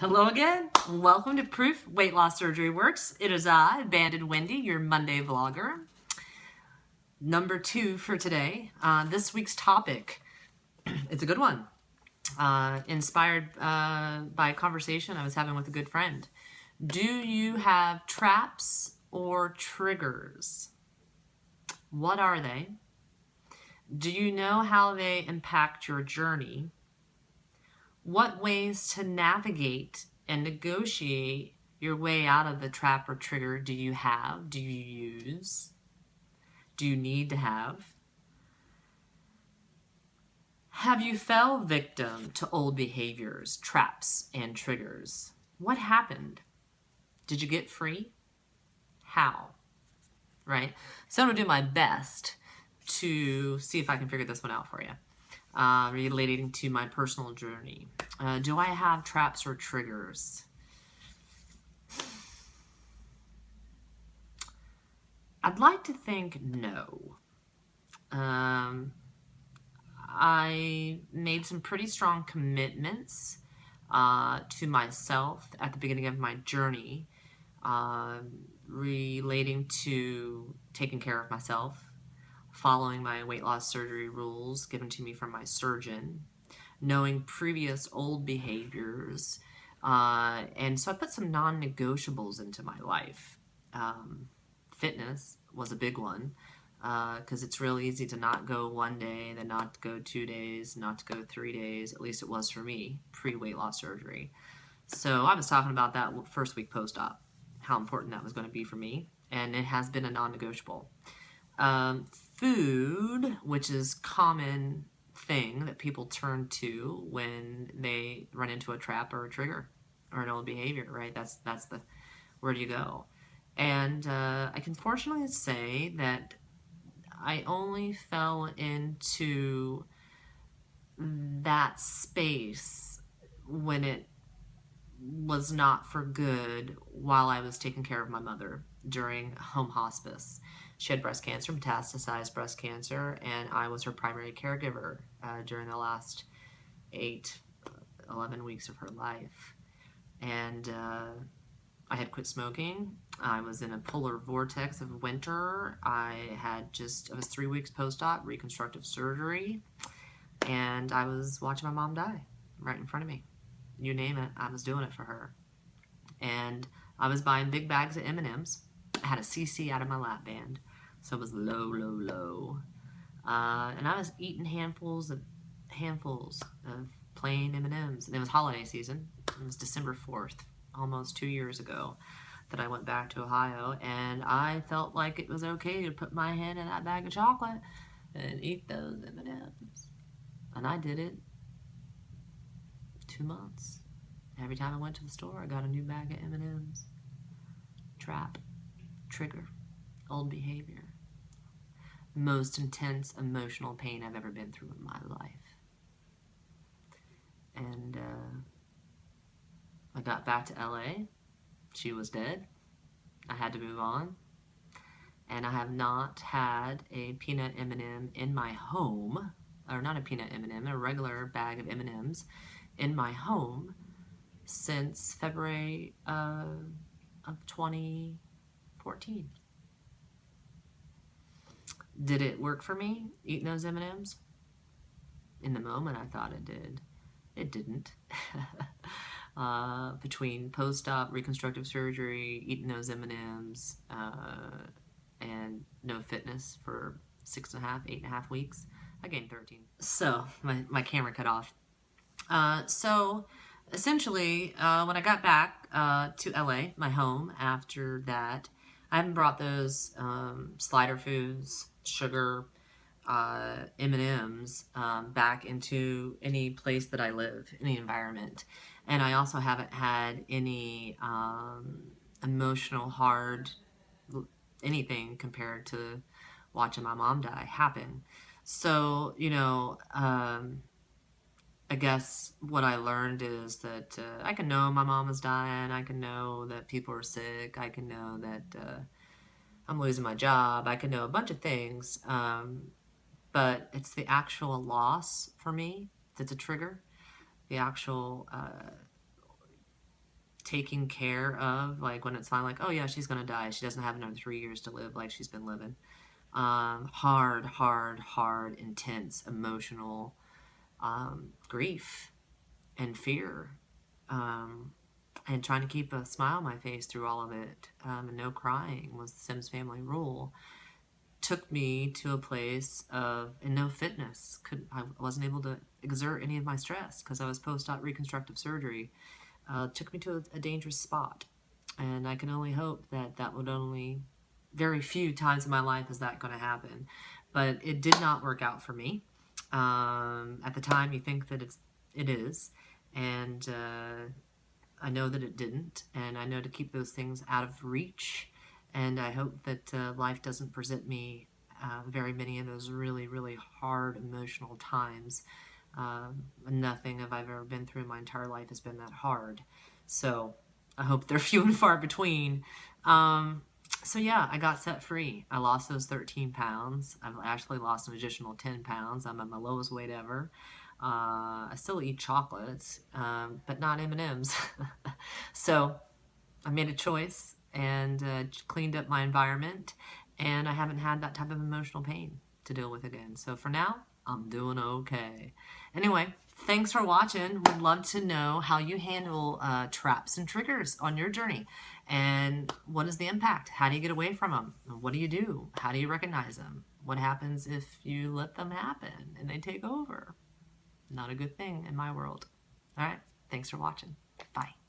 Hello again. Welcome to Proof Weight Loss Surgery Works. It is I, Bandedwendy, your Monday vlogger. Number 2 for today. This week's topic, it's a good one. Inspired by a conversation I was having with a good friend. Do you have traps or triggers? What are they? Do you know how they impact your journey? What ways to navigate and negotiate your way out of the trap or trigger do you have? Do you use? Do you need to have? Have you fell victim to old behaviors, traps, and triggers? What happened? Did you get free? How? Right? So I'm going to do my best to see if I can figure this one out for you. Relating to my personal journey. Do I have traps or triggers? I'd like to think no. I made some pretty strong commitments to myself at the beginning of my journey relating to taking care of myself, following my weight loss surgery rules given to me from my surgeon, knowing previous old behaviors, and so I put some non-negotiables into my life. Fitness was a big one, because it's real easy to not go one day, then not to go 2 days, not to go 3 days. At least it was for me, pre-weight loss surgery. So I was talking about that first week post-op, how important that was going to be for me, and it has been a non-negotiable. Food, which is common thing that people turn to when they run into a trap or a trigger or an old behavior, right? That's the where do you go? And I can fortunately say that I only fell into that space when it was not for good while I was taking care of my mother during home hospice. She had breast cancer, metastasized breast cancer, and I was her primary caregiver during the last 11 weeks of her life. And I had quit smoking. I was in a polar vortex of winter. I was 3 weeks post-op, reconstructive surgery, and I was watching my mom die right in front of me. You name it, I was doing it for her. And I was buying big bags of M&Ms. I had a CC out of my lap band, so it was low. And I was eating handfuls of plain M&Ms. And it was holiday season. It was December 4th, almost 2 years ago, that I went back to Ohio, and I felt like it was okay to put my hand in that bag of chocolate and eat those M&Ms. And I did it 2 months. Every time I went to the store, I got a new bag of M&Ms. Trap, trigger, old behavior. Most intense emotional pain I've ever been through in my life. And I got back to LA. She was dead. I had to move on. And I have not had a peanut M&M in my home, or not a peanut M&M, a regular bag of M&Ms in my home since February of 2014. Did it work for me, eating those M&Ms? In the moment, I thought it did. It didn't. Between post-op reconstructive surgery, eating those M&Ms, and no fitness for 8.5 weeks, I gained 13. So my camera cut off. So essentially, when I got back to LA, my home, after that, I haven't brought those slider foods, sugar, M&Ms back into any place that I live, any environment. And I also haven't had any emotional hard anything compared to watching my mom die happen. So, I guess what I learned is that I can know my mom is dying, I can know that people are sick, I can know that I'm losing my job, I can know a bunch of things, but it's the actual loss for me that's a trigger. The actual taking care of, like when it's finally like, oh yeah, she's gonna die, she doesn't have another 3 years to live like she's been living. Hard, intense, emotional grief and fear, and trying to keep a smile on my face through all of it, and no crying was the Sims family rule. Took me to a place of, and no fitness. I wasn't able to exert any of my stress because I was post-op reconstructive surgery. Took me to a dangerous spot. And I can only hope that that would only, very few times in my life is that going to happen. But it did not work out for me. At the time, you think that it is. And I know that it didn't. And I know to keep those things out of reach. And I hope that life doesn't present me very many of those really, really hard emotional times. Nothing have I've ever been through in my entire life has been that hard. So I hope they're few and far between. So yeah, I got set free. I lost those 13 pounds. I've actually lost an additional 10 pounds. I'm at my lowest weight ever. I still eat chocolates, but not M&Ms. So I made a choice and cleaned up my environment, and I haven't had that type of emotional pain to deal with again. So for now, I'm doing okay. Anyway, thanks for watching. Would love to know how you handle traps and triggers on your journey, and what is the impact? How do you get away from them? What do you do? How do you recognize them? What happens if you let them happen and they take over? Not a good thing in my world. All right, thanks for watching. Bye.